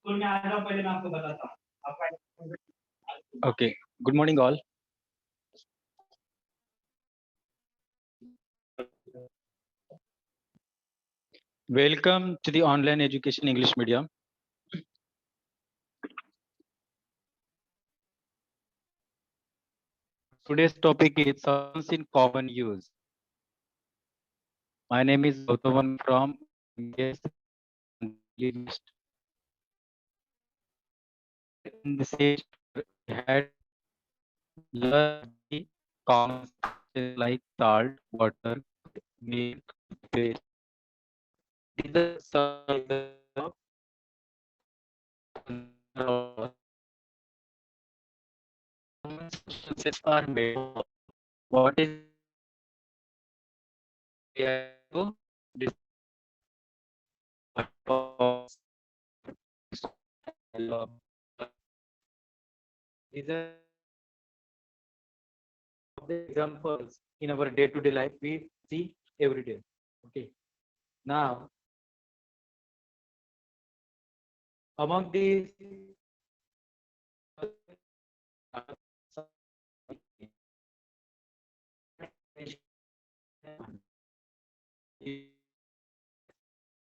School में आ जाओ, पहले मैं आपको बताता हूँ आपका। Okay. Good morning, all. Welcome to the online education English medium. Today's topic is sounds in common use. My name is Gautam from MBS. In this age, we had learned the common sounds like salt, water, milk, paste. These are some common substances are made of. What is we have to discuss these are the examples in our day-to-day life we see every day. Okay. Now, among these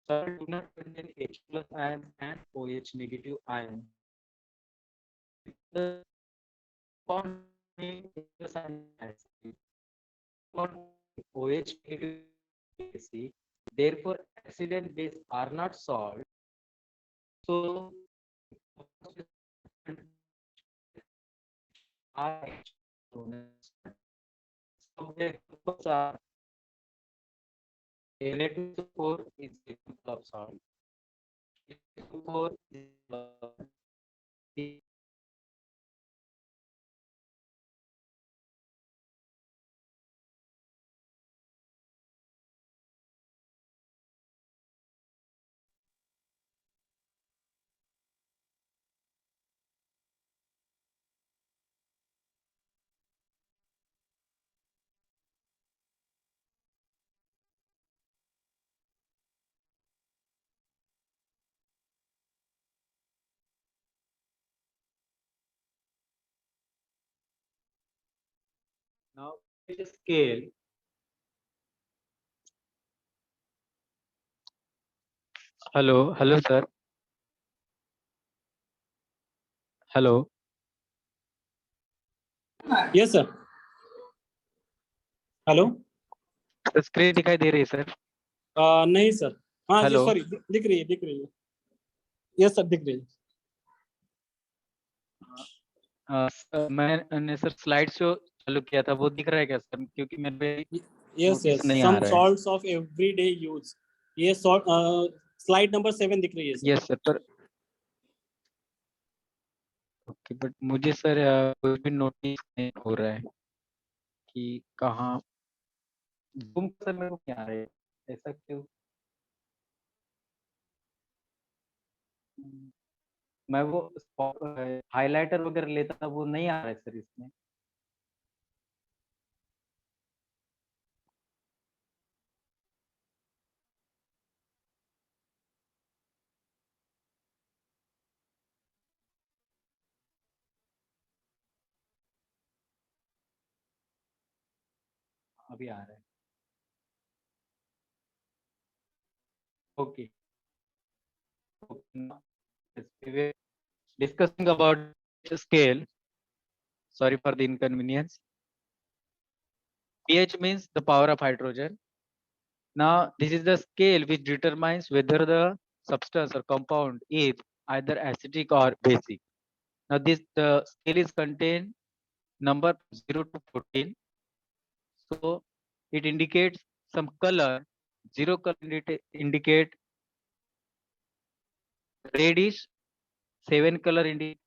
salt do not contain H plus ion and OH negative ion. The bond OH negative AC. Therefore, acid and base are not salt. So, are examples are Na2SO4 is example of salt. Na2SO4 is now the scale. Hello, sir. Hello. Yes sir. Hello. Screen दिखाई दे रही है sir? नहीं sir. हाँ जी, hello. Sorry, दिख रही है। Yes sir, दिख रही है। मैंने सर स्लाइड शो चालू किया था, वो दिख रहा है क्या सर? क्योंकि मेरे पे यस नोटिस यस, नहीं आ सम रहा है। Salts of everyday use. ये स्लाइड नंबर 7 दिख रही है सर। यस सर, पर ओके, बट मुझे सर कुछ भी नोटिस नहीं हो रहा है कि कहाँ जूम सर मेरे को क्या आ रहा है, ऐसा क्यों? मैं वो हाइलाइटर वगैरह लेता था, वो नहीं आ रहा है सर इसमें। अभी आ रहा है। Okay, discussing about scale. Sorry for the inconvenience. pH means the power of hydrogen. Now, this is the scale which determines whether the substance or compound is either acidic or basic. Now, the scale is contain number 0 to 14. So, it indicates some color. 0 color indicate reddish, 7 color indicate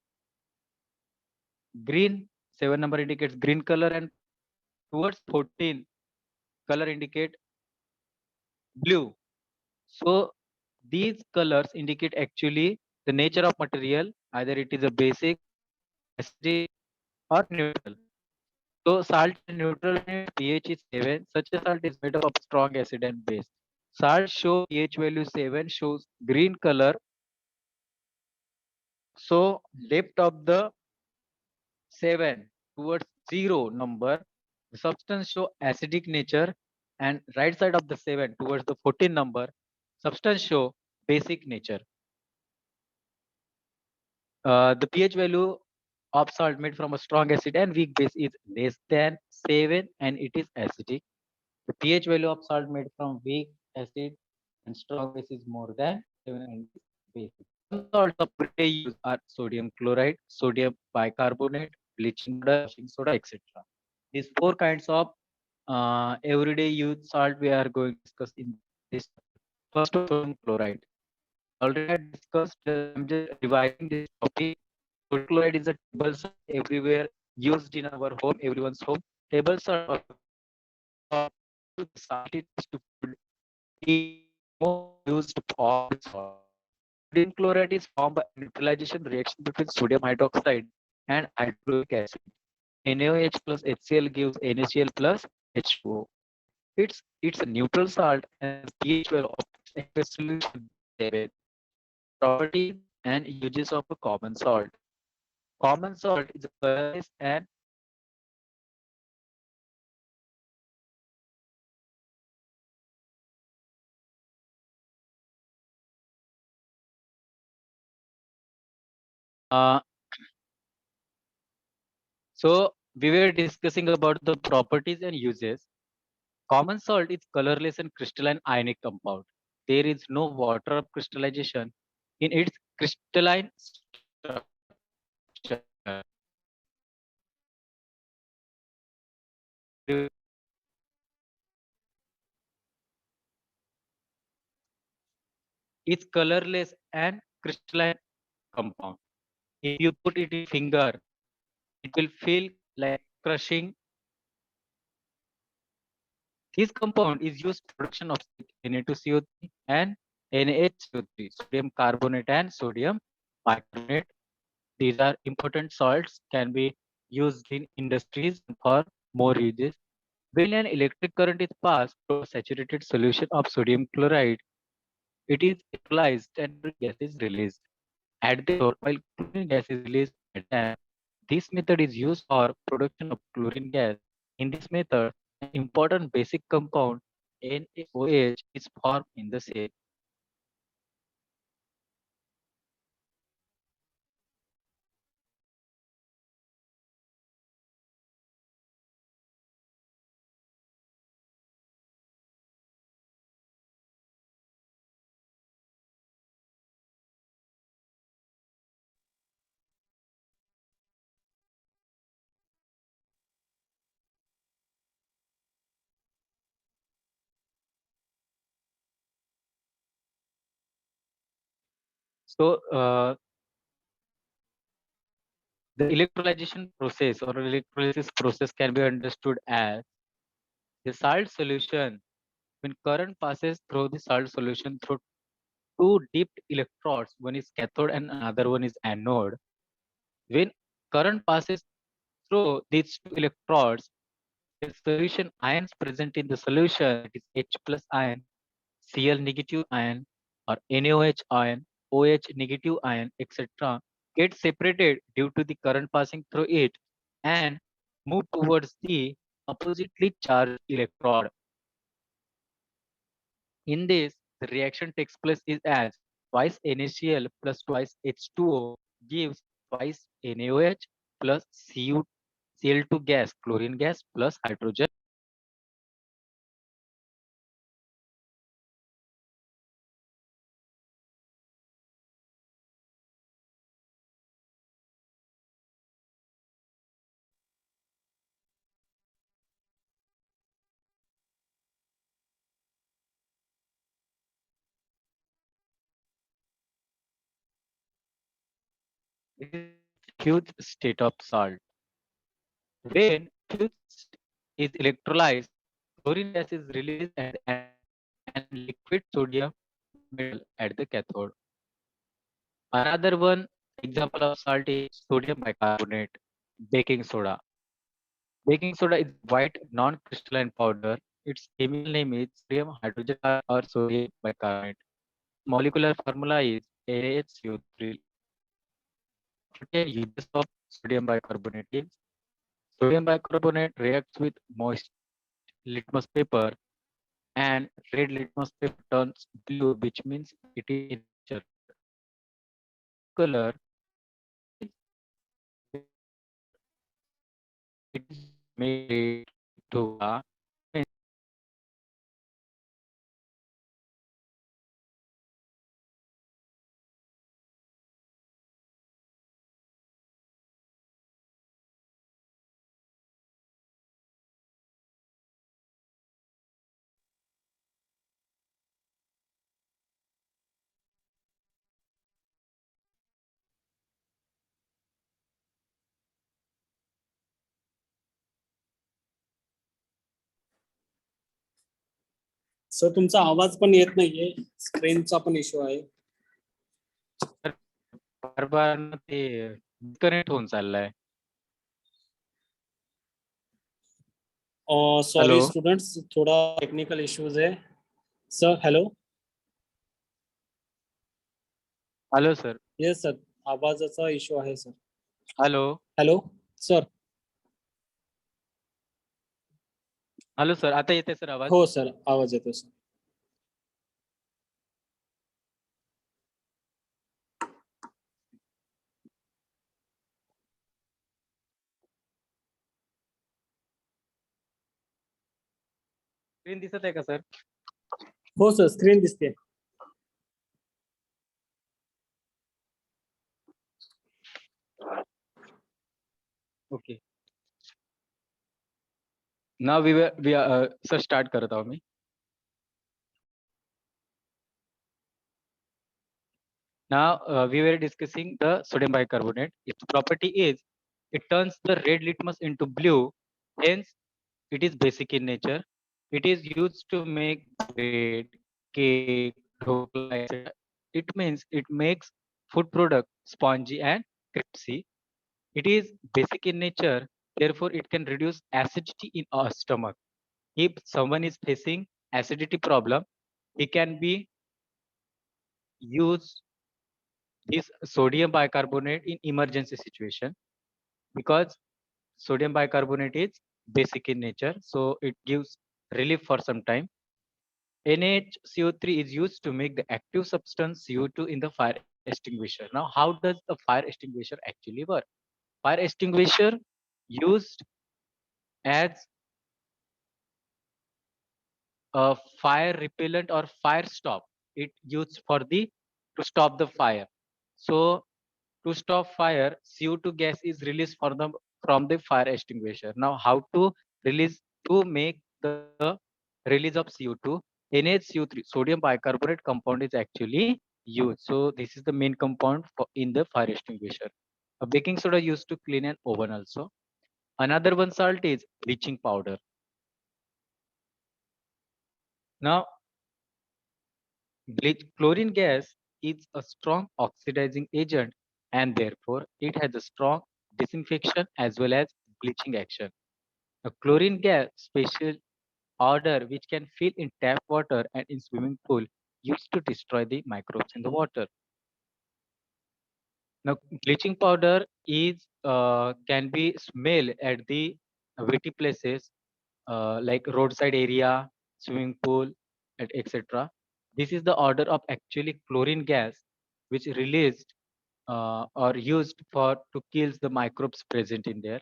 green, 7 number indicates green color, and towards 14 color indicate blue. So these colors indicate actually the nature of material, either it is a basic, acidic, or neutral. So salt is neutral and pH is 7. Such a salt is made up of strong acid and base. Salt show pH value 7 shows green color So left of the 7 towards 0 number, the substance show acidic nature, and right side of the 7 towards the 14 number, substance show basic nature. The pH value of salt made from a strong acid and weak base is less than 7 and it is acidic. The pH value of salt made from weak acid and strong base is more than 7 and it is basic. Some salts of everyday use are sodium chloride, sodium bicarbonate, bleaching powder, washing soda, etc. These four kinds of everyday use salt we are going to discuss in this. First, sodium chloride. Already I discussed, I'm just revising this topic. Sodium chloride is a table salt everywhere used in our home, everyone's home. Table salt or salt is to food is more used for salt. Sodium chloride is formed by neutralization reaction between sodium hydroxide and hydrochloric acid. NaOH plus HCl gives NaCl plus H2O. It's a neutral salt and pH value of aqueous solution 7. Properties and uses of a common salt. Common salt is a colorless and uh, so we were discussing about the properties and uses. Common salt is colorless and crystalline ionic compound. There is no water of crystallization in its crystalline structure. It's colorless and crystalline compound. If you put it in finger, it will feel like crushing. This compound is used for production of Na2CO3 and NaHCO3, sodium carbonate and sodium bicarbonate. These are important salts, can be used in industries for more uses. When an electric current is passed through a saturated solution of sodium chloride, it is electrolyzed and chlorine gas is released. At the door, while chlorine gas is released at dam, this method is used for production of chlorine gas. In this method, an important basic compound NaOH is formed in the same. So the electrolyzation process or electrolysis process can be understood as the salt solution. When current passes through the salt solution through two dipped electrodes, one is cathode and another one is anode. When current passes through these two electrodes, the solution ions present in the solution, that is H plus ion, Cl negative ion, or NaOH ion, OH negative ion, etc., get separated due to the current passing through it and move towards the oppositely charged electrode. In this, the reaction takes place is as twice NaCl plus twice H2O gives twice NaOH plus Cl2 gas, chlorine gas plus hydrogen. This is fused state of salt. When fused is electrolyzed, chlorine gas is released at the anode and liquid sodium metal at the cathode. Another one example of salt is sodium bicarbonate, baking soda. Baking soda is white non-crystalline powder. Its chemical name is sodium hydrogen or sodium bicarbonate. Molecular formula is NaHCO3. Certain uses of sodium bicarbonate is sodium bicarbonate reacts with moist litmus paper and red litmus paper turns blue, which means it is in nature. Color is it is made to sir तुमचा आवाज पण येत नाहीये, स्क्रीनचा पण issue आहे. बार बार ते disconnect होऊन चाललाय. Sorry Hello. स्टुडंट्स, थोडा टेक्निकल इश्यूज आहे. Sir hello. Hello sir. Yes sir, आवाजाचा इश्यू आहे sir. Hello. Hello sir. Hello sir, आता येते सर आवाज? हो सर, आवाज येतो सर. स्क्रीन दिसत आहे का सर? हो सर, स्क्रीन दिसते. Okay. Now we are sir start करत आहोत मी. Now we were discussing the sodium bicarbonate. Its property is it turns the red litmus into blue. Hence, it is basic in nature. It is used to make bread, cake, dhokla, etc. It means it makes food product spongy and crispy. It is basic in nature. Therefore, it can reduce acidity in our stomach. If someone is facing acidity problem, he can be use this sodium bicarbonate in emergency situation because sodium bicarbonate is basic in nature, so it gives relief for some time. NaCO3 is used to make the active substance CO2 in the fire extinguisher. Now, how does the fire extinguisher actually work? Fire extinguisher used as a fire repellent or fire stop. It used for the to stop the fire. So to stop fire, CO2 gas is released from the fire extinguisher. Now, how to release to make the release of CO2? NaCO3 sodium bicarbonate compound is actually used. So this is the main compound in the fire extinguisher. A baking soda used to clean an oven also. Another one salt is bleaching powder. Now, chlorine gas is a strong oxidizing agent and therefore it has a strong disinfection as well as bleaching action. A chlorine gas special odor which can fill in tap water and in swimming pool used to destroy the microbes in the water. Now bleaching powder is can be smell at the wetty places like roadside area, swimming pool, etc. This is the order of actually chlorine gas which released or used for to kill the microbes present in there.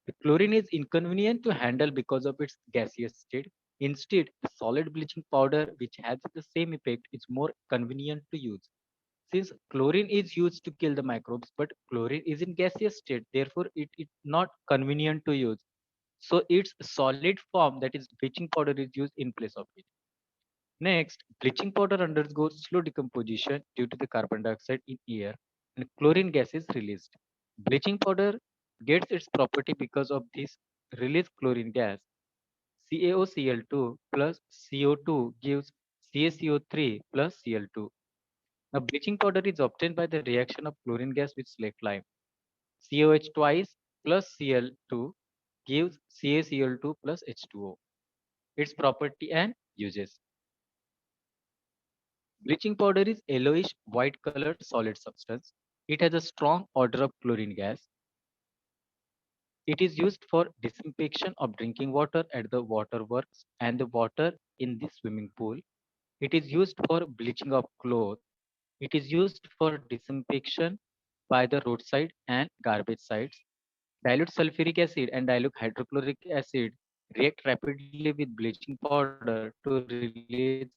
The chlorine is inconvenient to handle because of its gaseous state. Instead, the solid bleaching powder, which has the same effect, is more convenient to use. Since chlorine is used to kill the microbes, but chlorine is in gaseous state, therefore it is not convenient to use. So its solid form, that is bleaching powder, is used in place of it. Next, bleaching powder undergoes slow decomposition due to the carbon dioxide in air and chlorine gas is released. Bleaching powder gets its property because of this released chlorine gas. CaOCl2 plus CO2 gives CaCO3 plus Cl2. Now, bleaching powder is obtained by the reaction of chlorine gas with slaked lime. COH twice plus Cl2 gives CaCl2 plus H2O. Its property and uses. Bleaching powder is yellowish white colored solid substance. It has a strong odor of chlorine gas. It is used for disinfection of drinking water at the waterworks and the water in the swimming pool. It is used for bleaching of clothes. It is used for disinfection by the roadside and garbage sites. Dilute sulfuric acid and dilute hydrochloric acid react rapidly with bleaching powder to release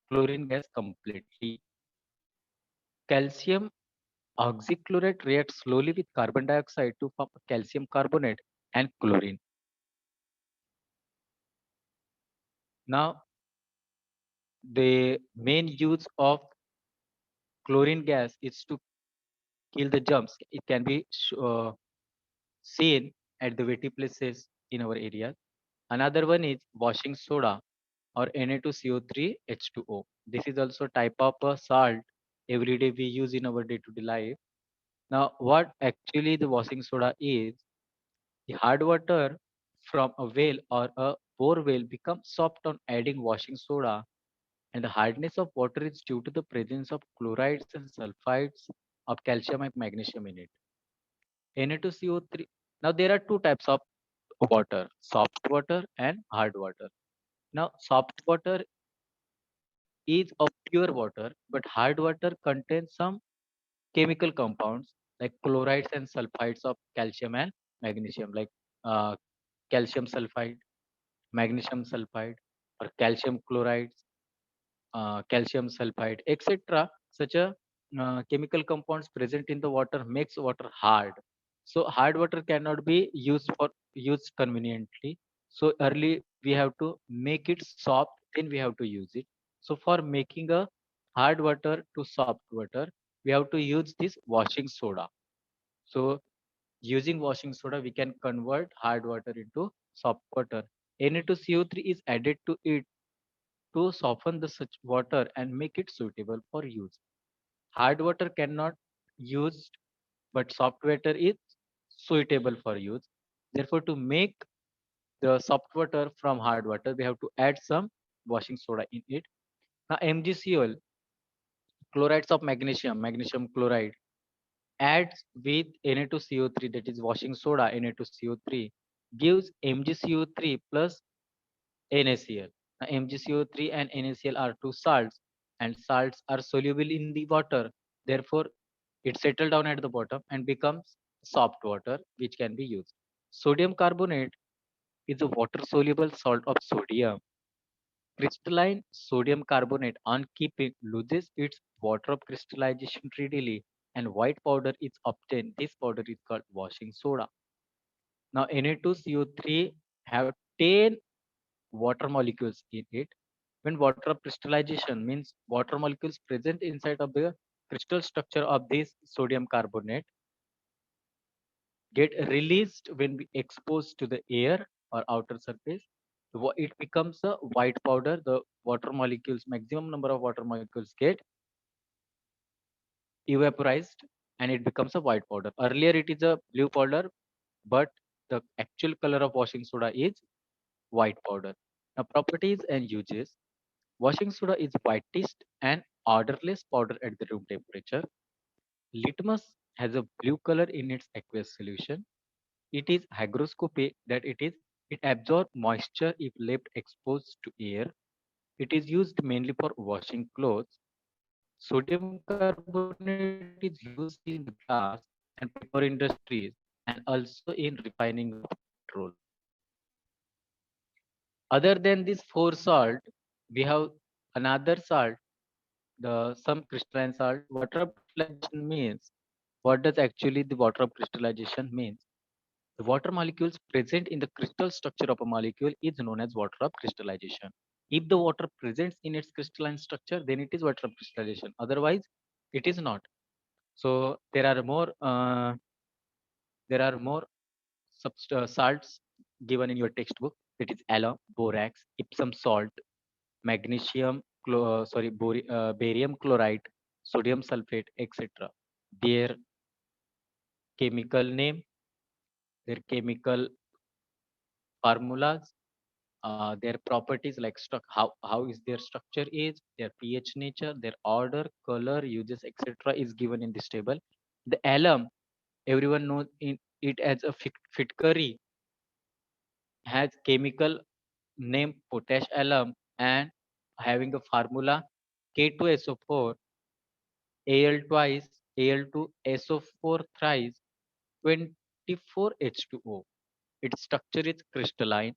chlorine gas completely. Calcium oxychloride reacts slowly with carbon dioxide to form calcium carbonate and chlorine. Now, the main use of chlorine gas is to kill the germs. It can be seen at the wetty places in our area. Another one is washing soda or Na2CO3 H2O. This is also type of a salt every day we use in our day-to-day life. Now, what actually the washing soda is, the hard water from a well or a bore well becomes soft on adding washing soda, and the hardness of water is due to the presence of chlorides and sulfides of calcium and magnesium in it. Na2CO3. Now, there are two types of water, soft water and hard water. Now, soft water is of pure water, but hard water contains some chemical compounds like chlorides and sulfides of calcium and magnesium, like uh, calcium sulfide, magnesium sulfide, or calcium chlorides, calcium sulfide, etc. Such a chemical compounds present in the water makes water hard. So hard water cannot be used conveniently. So early we have to make it soft, then we have to use it. So for making a hard water to soft water, we have to use this washing soda. So using washing soda, we can convert hard water into soft water. Na2CO3 is added to it to soften the such water and make it suitable for use. Hard water cannot used, but soft water is suitable for use. Therefore, to make the soft water from hard water, we have to add some washing soda in it. Now, MgCl, chlorides of magnesium, magnesium chloride, adds with Na2CO3, that is washing soda Na2CO3, gives MgCO3 plus NaCl. Now, MgCO3 and NaCl are two salts, and salts are soluble in the water. Therefore, it settles down at the bottom and becomes soft water, which can be used. Sodium carbonate is a water soluble salt of sodium. Crystalline sodium carbonate, on keeping, loses its water of crystallization readily, and white powder is obtained. This powder is called washing soda. Now, Na2CO3 have 10 water molecules in it. When water of crystallization means water molecules present inside of the crystal structure of this sodium carbonate get released when we expose to the air or outer surface. It becomes a white powder. The water molecules, maximum number of water molecules get evaporized, and it becomes a white powder. Earlier it is a blue powder, but the actual color of washing soda is white powder. Now, properties and uses. Washing soda is whitest and odorless powder at the room temperature. Litmus has a blue color in its aqueous solution. It is hygroscopic, that it absorbs moisture if left exposed to air. It is used mainly for washing clothes. Sodium carbonate is used in glass and paper industries, and also in refining of petrol. Other than this four salt, we have another salt, the some crystalline salt. Water of crystallization means, what does actually the water of crystallization means? The water molecules present in the crystal structure of a molecule is known as water of crystallization. If the water presents in its crystalline structure, then it is water of crystallization. Otherwise, it is not. So there are more salts given in your textbook. That is alum, borax, Epsom salt, barium chloride, sodium sulfate, etc. Their chemical name, their chemical formulas, their properties like how is their structure is, their pH nature, their order, color, uses, etc. is given in this table. The alum, everyone knows it as a Fitkari, has chemical name potash alum and having a formula K2SO4, Al twice, Al2SO4 thrice, 24H2O. Its structure is crystalline,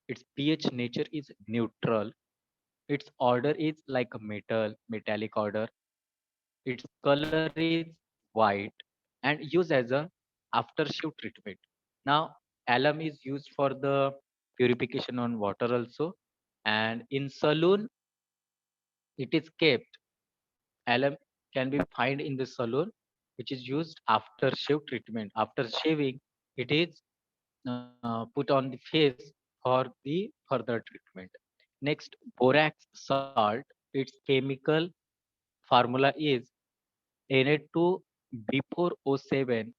its pH nature is neutral, its order is like a metallic order, its color is white and used as a aftershave treatment. Now, alum is used for the purification on water also, and in saloon it is kept. Alum can be found in the saloon, which is used after shave treatment. After shaving, it is put on the face for the further treatment. Next, borax salt. Its chemical formula is Na2B4O7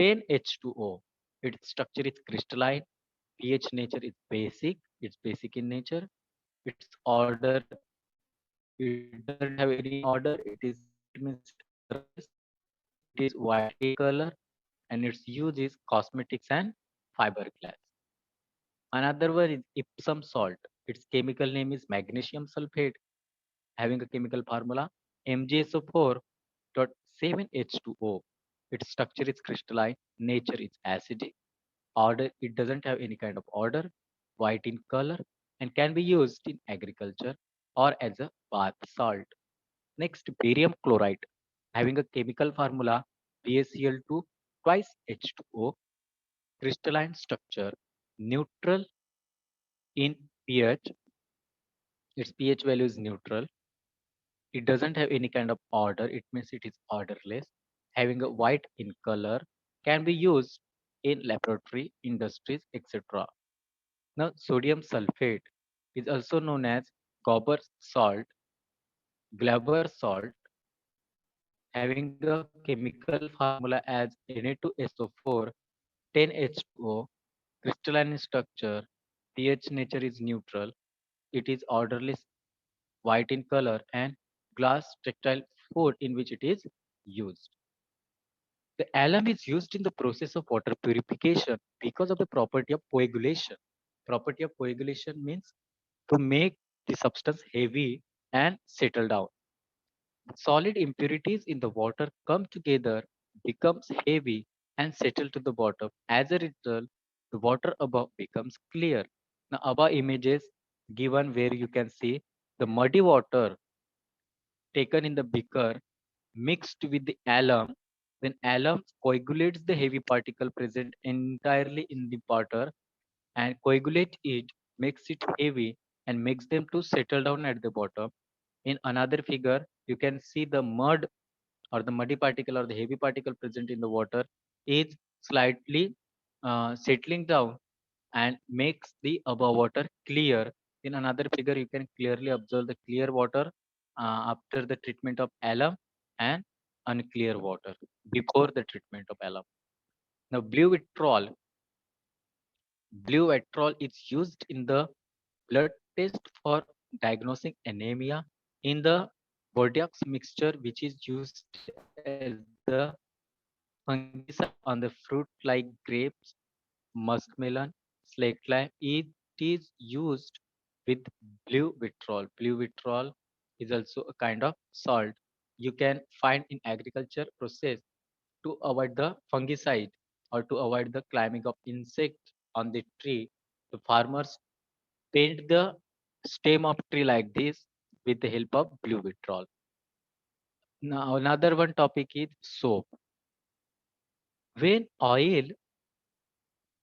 10H2O. Its structure is crystalline. pH nature is basic. It's basic in nature. Its order, it doesn't have any order. It is it means it is odorless. It is white in color, and its use is cosmetics and fiberglass. Another one is Epsom salt. Its chemical name is magnesium sulfate, having a chemical formula MgSO4.7H2O. Its structure is crystalline, nature is acidic, order it doesn't have any kind of order, white in color, and can be used in agriculture or as a bath salt. Next, barium chloride, having a chemical formula BaCl2 twice H2O, crystalline structure, neutral in pH, its pH value is neutral. It doesn't have any kind of order, it means it is orderless. Having a white in color, can be used in laboratory, industries, etc. Now, sodium sulfate is also known as Glauber salt, Glauber salt, having a chemical formula as Na2SO4 10H2O, crystalline structure, pH nature is neutral, it is orderless, white in color, and glass textile food in which it is used. The alum is used in the process of water purification because of the property of coagulation. Property of coagulation means to make the substance heavy and settle down. Solid impurities in the water come together, becomes heavy and settle to the bottom. As a result, the water above becomes clear. Now, above images given where you can see the muddy water taken in the beaker mixed with the alum, then alum coagulates the heavy particle present entirely in the water and coagulate it, makes it heavy and makes them to settle down at the bottom. In another figure, you can see the mud or the muddy particle or the heavy particle present in the water is slightly settling down and makes the above water clear. In another figure, you can clearly observe the clear water after the treatment of alum and unclear water before the treatment of alum. Now, blue vitriol is used in the blood test for diagnosing anemia in the Bordeaux mixture, which is used as the fungicide on the fruit like grapes, muskmelon, slate lime. It is used with blue vitriol. Blue vitriol is also a kind of salt you can find in agriculture process to avoid the fungicide or to avoid the climbing of insect on the tree. The farmers paint the stem of tree like this with the help of blue vitriol. Now another one topic is soap. When oil,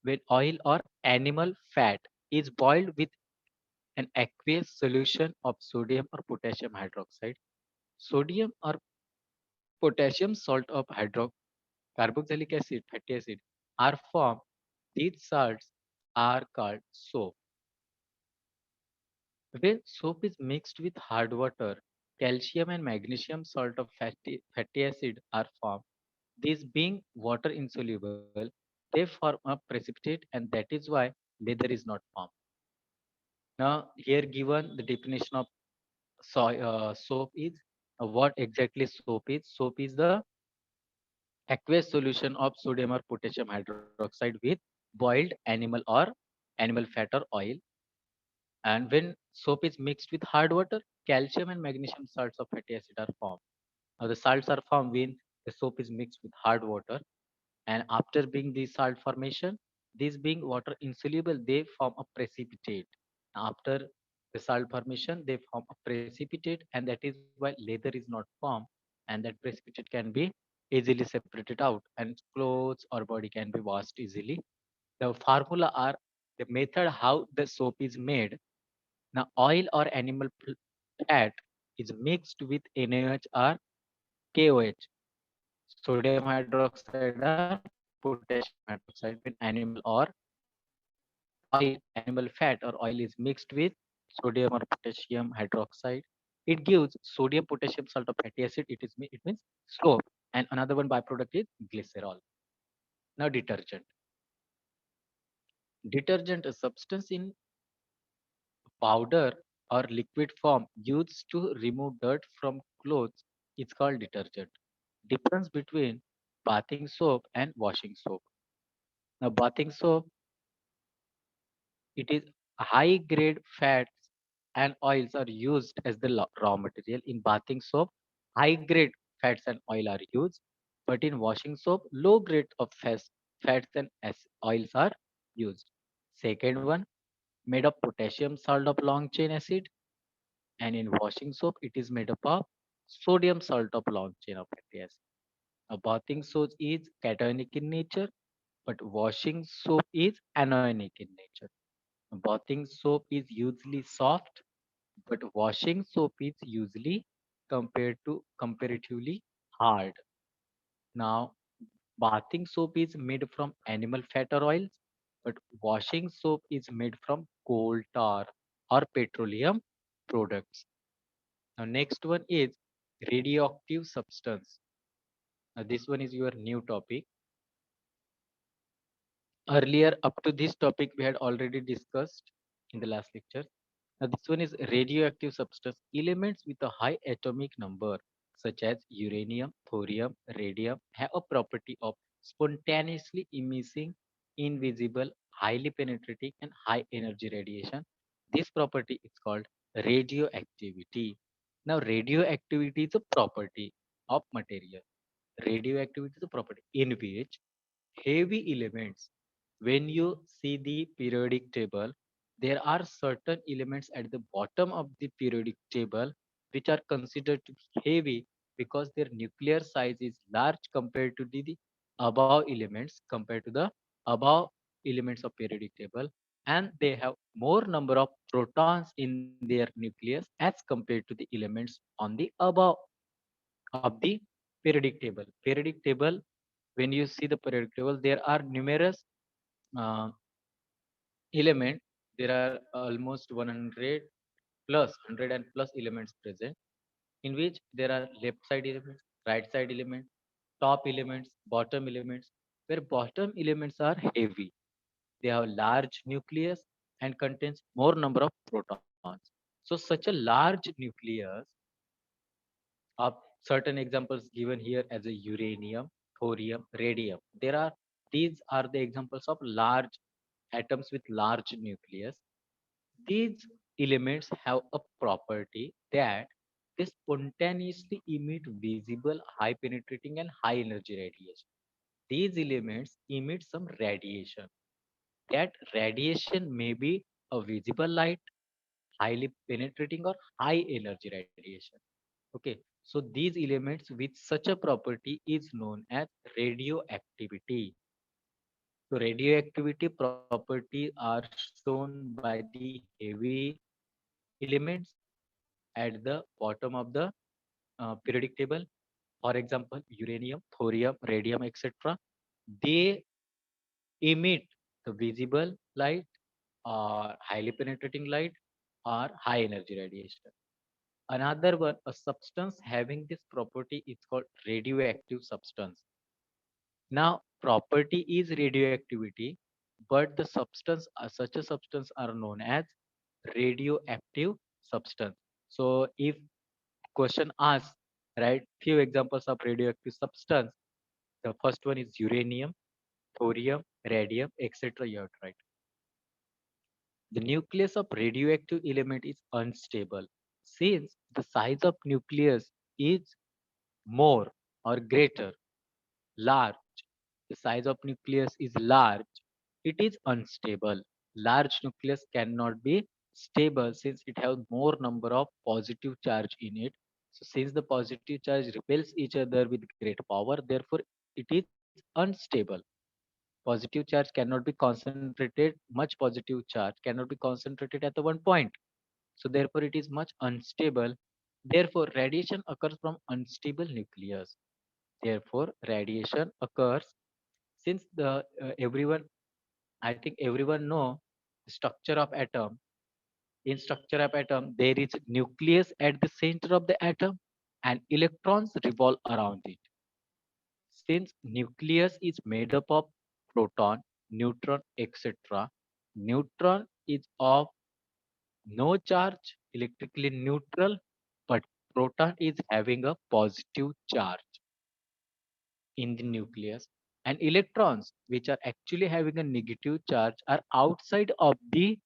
when oil or animal fat is boiled with an aqueous solution of sodium or potassium hydroxide, sodium or potassium salt of carboxylic acid, fatty acid are formed. These salts are called soap. When soap is mixed with hard water, calcium and magnesium salt of fatty acid are formed. These being water insoluble, they form a precipitate, and that is why leather is not formed. Now, here given the definition of soap is what exactly soap is. Soap is the aqueous solution of sodium or potassium hydroxide with boiled animal or animal fat or oil. And when soap is mixed with hard water, calcium and magnesium salts of fatty acid are formed. Now the salts are formed when the soap is mixed with hard water, and after being the salt formation, these being water insoluble, they form a precipitate. After the salt formation, they form a precipitate, and that is why leather is not formed, and that precipitate can be easily separated out, and clothes or body can be washed easily. The formula are the method how the soap is made. Now, oil or animal fat is mixed with NaOH or KOH, sodium hydroxide or potassium hydroxide, when animal or oil, animal fat or oil is mixed with sodium or potassium hydroxide. It gives sodium potassium salt of fatty acid. It means soap, and another one byproduct is glycerol. Now detergent. Detergent, a substance in powder or liquid form used to remove dirt from clothes, is called detergent. Difference between bathing soap and washing soap. Now bathing soap, it is high grade fats and oils are used as the raw material. In bathing soap, high grade fats and oil are used, but in washing soap, low grade of fats and oils are used. Second one, made of potassium salt of long chain acid, and in washing soap, it is made up of sodium salt of long chain of fatty acid. A bathing soap is cationic in nature, but washing soap is anionic in nature. Bathing soap is usually soft, but washing soap is usually comparatively hard. Now, bathing soap is made from animal fat or oils, but washing soap is made from coal tar or petroleum products. Now, next one is radioactive substance. Now, this one is your new topic. Earlier, up to this topic, we had already discussed in the last lecture. Now, this one is radioactive substance. Elements with a high atomic number, such as uranium, thorium, radium, have a property of spontaneously emitting invisible, highly penetrating, and high energy radiation. This property is called radioactivity. Now, radioactivity is a property of material. Radioactivity is a property in which heavy elements, when you see the periodic table, there are certain elements at the bottom of the periodic table which are considered to be heavy because their nuclear size is large compared to the above elements, compared to the above elements of periodic table, and they have more number of protons in their nucleus as compared to the elements on the above of the periodic table. Periodic table, when you see the periodic table, there are numerous uh, elements. There are almost 100 plus 100 and plus elements present, in which there are left side elements, right side elements, top elements, bottom elements. Where bottom elements are heavy, they have large nucleus and contains more number of protons. So such a large nucleus of certain examples given here as a uranium, thorium, radium. These are the examples of large atoms with large nucleus. These elements have a property that they spontaneously emit visible, high penetrating, and high energy radiation. These elements emit some radiation. That radiation may be a visible light, highly penetrating, or high energy radiation. Okay, so these elements with such a property is known as radioactivity. So radioactivity properties are shown by the heavy elements at the bottom of the periodic table. For example, uranium, thorium, radium, etc. They emit the visible light or highly penetrating light or high energy radiation. Another one, a substance having this property is called radioactive substance. Now, property is radioactivity, but the substance, such a substance are known as radioactive substance. So, if question asks, right, few examples of radioactive substance, The first one is uranium, thorium, radium, etc. You have tried. The nucleus of radioactive element is unstable. Since the size of nucleus is more or greater, large, the size of nucleus is large, it is unstable. Large nucleus cannot be stable since it has more number of positive charge in it. So since the positive charge repels each other with great power, therefore it is unstable. Positive charge cannot be concentrated, much positive charge cannot be concentrated at the one point. So therefore it is much unstable. Therefore radiation occurs from unstable nucleus. Therefore radiation occurs since the everyone, I think everyone know the structure of atom. In structure of atom, there is nucleus at the center of the atom and electrons revolve around it. Since nucleus is made up of proton, neutron, etc., neutron is of no charge, electrically neutral, but proton is having a positive charge in the nucleus, and electrons, which are actually having a negative charge, are outside of the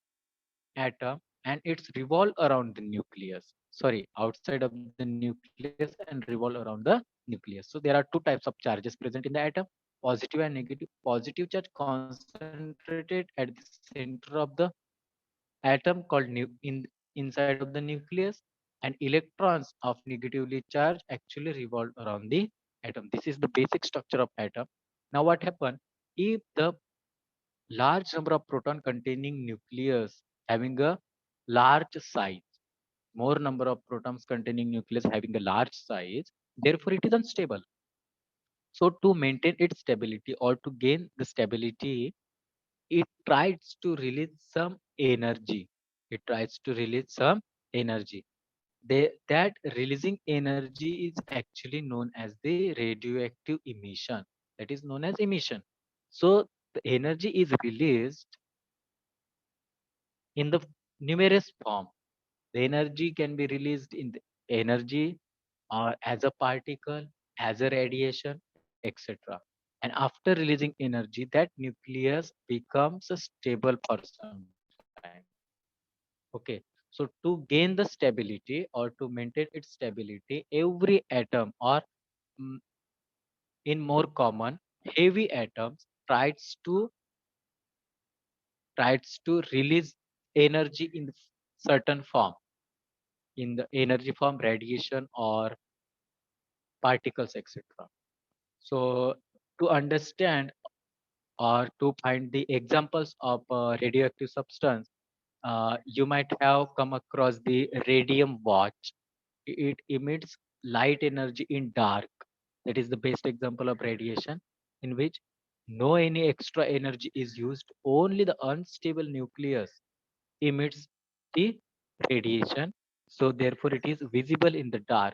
atom and it's revolve around the nucleus. Sorry, outside of the nucleus and revolve around the nucleus. So there are two types of charges present in the atom: positive and negative. Positive charge concentrated at the center of the atom called inside of the nucleus, and electrons of negatively charged actually revolve around the atom. This is the basic structure of atom. Now what happen if the large number of proton containing nucleus having a large size, more number of protons containing nucleus having a large size, therefore it is unstable. So to maintain its stability or to gain the stability, it tries to release some energy. It tries to release some energy. That releasing energy is actually known as the radioactive emission. That is known as emission. So the energy is released in the numerous form. The energy can be released in the energy or as a particle, as a radiation, etc. And after releasing energy, that nucleus becomes a stable for some time. Okay. So to gain the stability or to maintain its stability, every atom or mm, in more common heavy atoms tries to release energy in certain form, in the energy form, radiation or particles, etc. So to understand or to find the examples of radioactive substance, you might have come across the radium watch. It emits light energy in dark. That is the best example of radiation in which no any extra energy is used. Only the unstable nucleus emits the radiation. So therefore it is visible in the dark.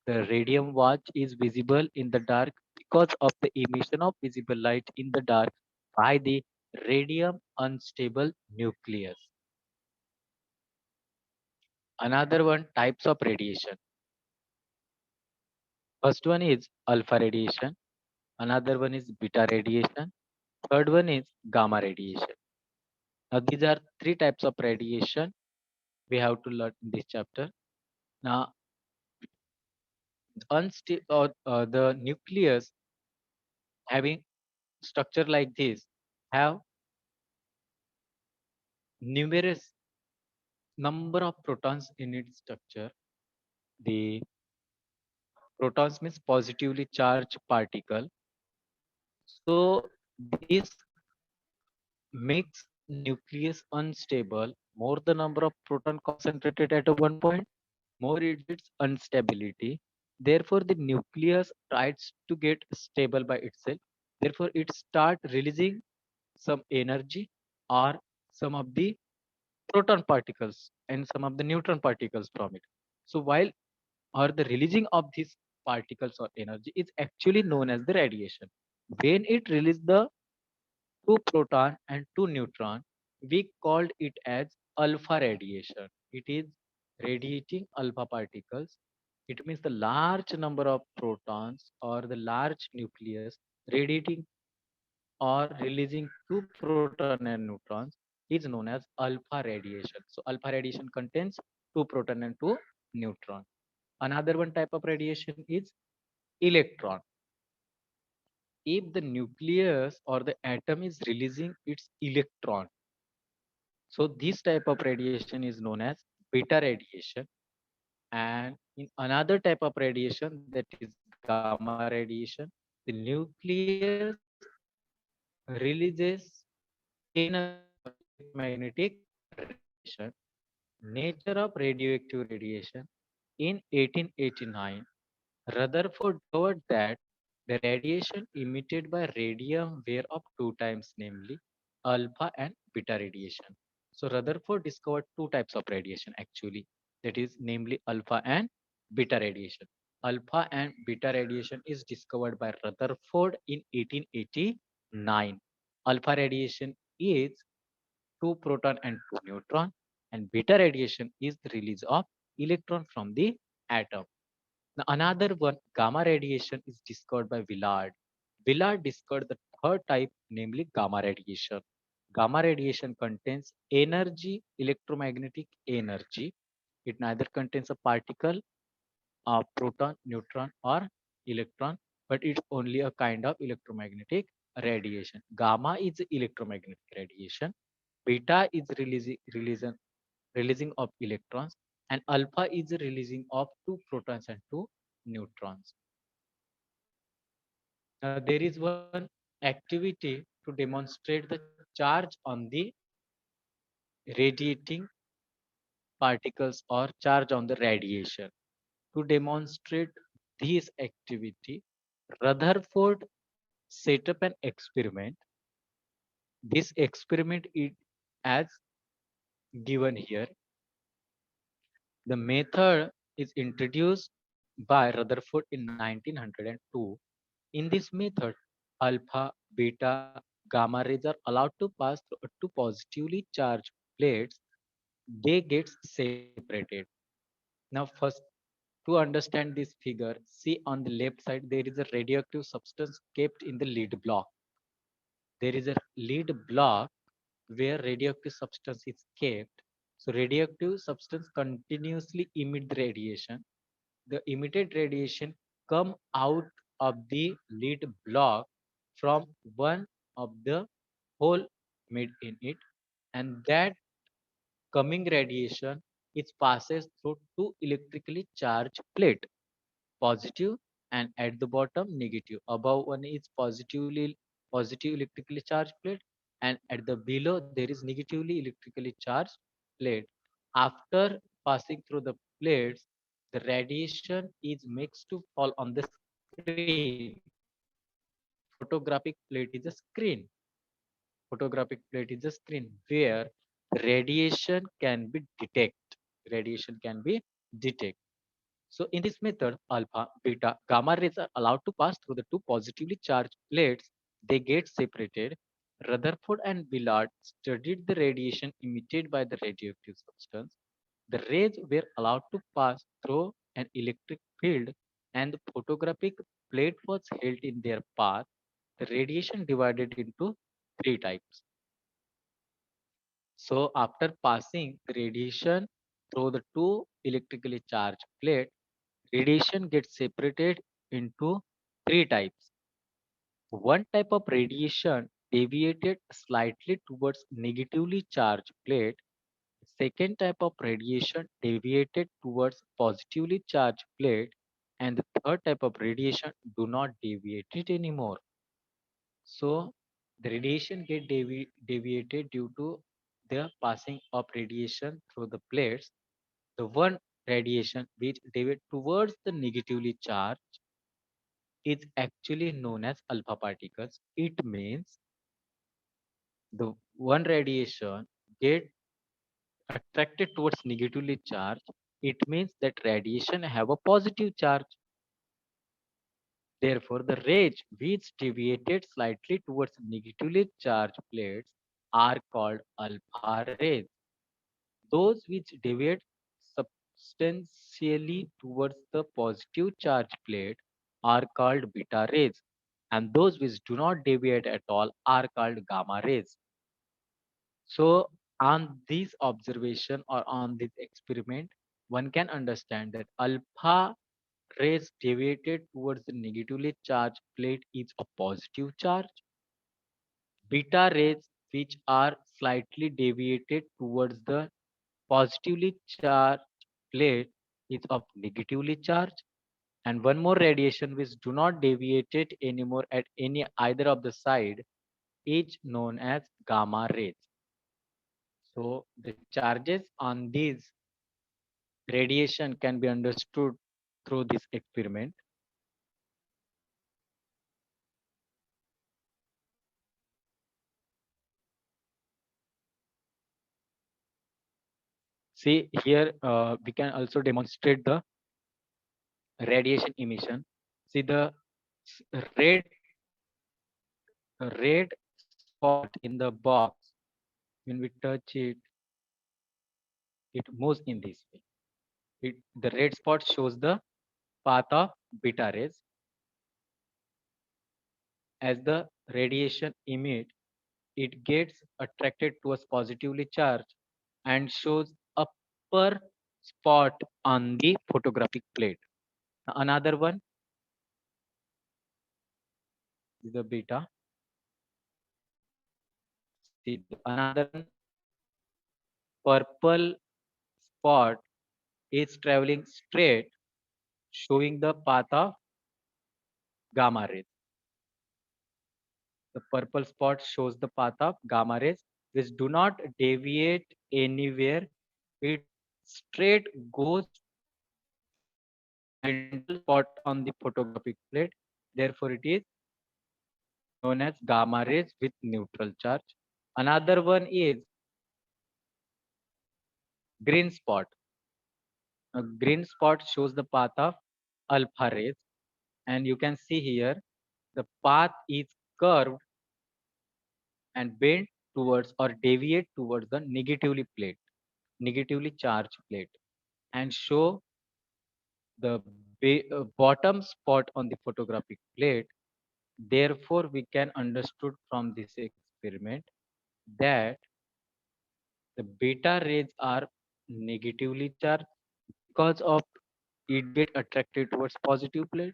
The radium watch is visible in the dark because of the emission of visible light in the dark by the radium unstable nucleus. Another one, types of radiation. First one is alpha radiation. Another one is beta radiation. Third one is gamma radiation. Now these are three types of radiation we have to learn in this chapter. Now the nucleus having structure like this have numerous number of protons in its structure. The protons means positively charged particle. So this makes nucleus unstable. More the number of proton concentrated at a one point, more its instability. Therefore, the nucleus tries to get stable by itself. Therefore, it start releasing some energy or some of the proton particles and some of the neutron particles from it. So while or the releasing of these particles or energy is actually known as the radiation. When it releases the two proton and two neutron, we called it as alpha radiation. It is radiating alpha particles. It means the large number of protons or the large nucleus radiating or releasing two proton and neutrons is known as alpha radiation. So alpha radiation contains two proton and two neutron. Another one type of radiation is electron. If the nucleus or the atom is releasing its electron, so this type of radiation is known as beta radiation. And in another type of radiation, that is gamma radiation, the nucleus releases energy of electromagnetic radiation. Nature of radioactive radiation. In 1889, Rutherford discovered that the radiation emitted by radium were of two types, namely alpha and beta radiation. So Rutherford discovered two types of radiation actually, that is namely alpha and beta radiation. Alpha and beta radiation is discovered by Rutherford in 1889. Alpha radiation is two proton and two neutron, and beta radiation is the release of electron from the atom. Now, another one, gamma radiation, is discovered by Villard. Villard discovered the third type, namely gamma radiation. Gamma radiation contains energy, electromagnetic energy. It neither contains a particle, a proton, neutron, or electron, but it's only a kind of electromagnetic radiation. Gamma is electromagnetic radiation. Beta is releasing of electrons, and alpha is releasing of two protons and two neutrons. There is one activity to demonstrate the charge on the radiating particles or charge on the radiation. To demonstrate this activity, Rutherford set up an experiment. This experiment is as given here. The method is introduced by Rutherford in 1902. In this method, alpha, beta, gamma rays are allowed to pass through two positively charged plates. They get separated. Now, first, to understand this figure, see on the left side there is a radioactive substance kept in the lead block. There is a lead block where radioactive substance is kept. So radioactive substance continuously emit the radiation. The emitted radiation come out of the lead block from one of the hole made in it, and that coming radiation is passes through two electrically charged plate, positive and at the bottom negative. Above one is positive electrically charged plate, and at the below there is negatively electrically charged plate. After passing through the plates, the radiation is mixed to fall on the screen. Photographic plate is a screen. Photographic plate is a screen where radiation can be detected. Radiation can be detected. So in this method, alpha, beta, gamma rays are allowed to pass through the two positively charged plates. They get separated. Rutherford and Villard studied the radiation emitted by the radioactive substance. The rays were allowed to pass through an electric field, and the photographic plate was held in their path. The radiation divided into three types. So after passing the radiation through the two electrically charged plates, radiation gets separated into three types. One type of radiation deviated slightly towards negatively charged plate. Second type of radiation deviated towards positively charged plate. And the third type of radiation do not deviate it anymore. So the radiation get deviated due to the passing of radiation through the plates. The one radiation which deviates towards the negatively charged is actually known as alpha particles. It means the one radiation get attracted towards negatively charged. It means that radiation have a positive charge. Therefore, the rays which deviated slightly towards negatively charged plates are called alpha rays. Those which deviate substantially towards the positive charge plate are called beta rays. and those which do not deviate at all are called gamma rays. So on this observation or on this experiment, one can understand that alpha rays deviated towards the negatively charged plate is a positive charge. Beta rays which are slightly deviated towards the positively charged plate is of negatively charged. And one more radiation which do not deviated anymore at any either of the side is known as gamma rays. So the charges on these radiation can be understood through this experiment. See here, we can also demonstrate the radiation emission. See the red red spot in the box. When we touch it, it moves in this way. The red spot shows the path of beta rays. As the radiation emit, it gets attracted towards positively charged and shows upper spot on the photographic plate. Another one is the beta. See another one, purple spot is traveling straight, showing the path of gamma rays. The purple spot shows the path of gamma rays, which do not deviate anywhere. It straight goes middle spot on the photographic plate. Therefore, it is known as gamma rays with neutral charge. Another one is green spot. A green spot shows the path of alpha rays, and you can see here the path is curved and bent towards or deviate towards the negatively charged plate, and show the bottom spot on the photographic plate. Therefore, we can understood from this experiment that the beta rays are negatively charged because of it get attracted towards positive plate.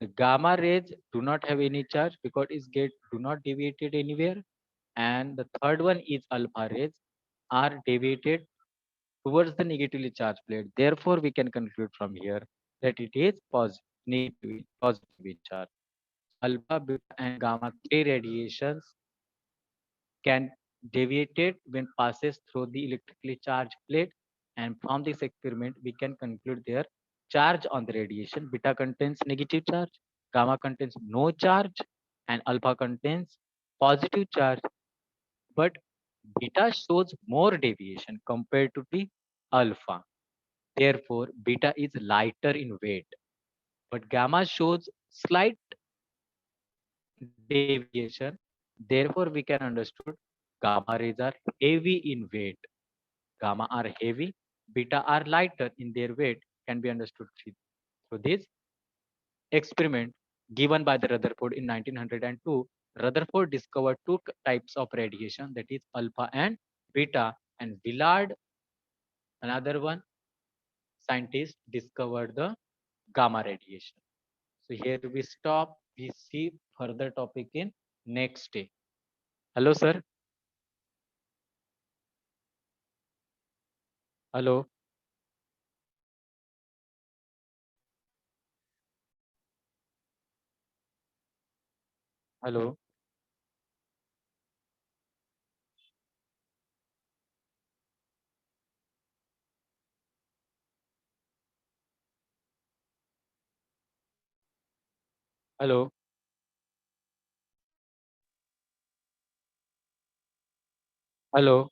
The gamma rays do not have any charge because it get do not deviated anywhere. And the third one is alpha rays are deviated towards the negatively charged plate. Therefore, we can conclude from here that it is positively charged. Alpha, beta, and gamma K radiations can deviate when passes through the electrically charged plate. And from this experiment, we can conclude their charge on the radiation. Beta contains negative charge, gamma contains no charge, and alpha contains positive charge. But beta shows more deviation compared to the alpha. Therefore, beta is lighter in weight, but gamma shows slight deviation. Therefore, we can understood gamma rays are heavy in weight. Gamma are heavy, beta are lighter in their weight can be understood through this experiment given by the Rutherford in 1902. Rutherford discovered two types of radiation, that is alpha and beta, and Villard, another one scientist, discovered the gamma radiation. So here we stop. We see further topic in next day. Hello, sir. Hello. Hello. Hello. Hello.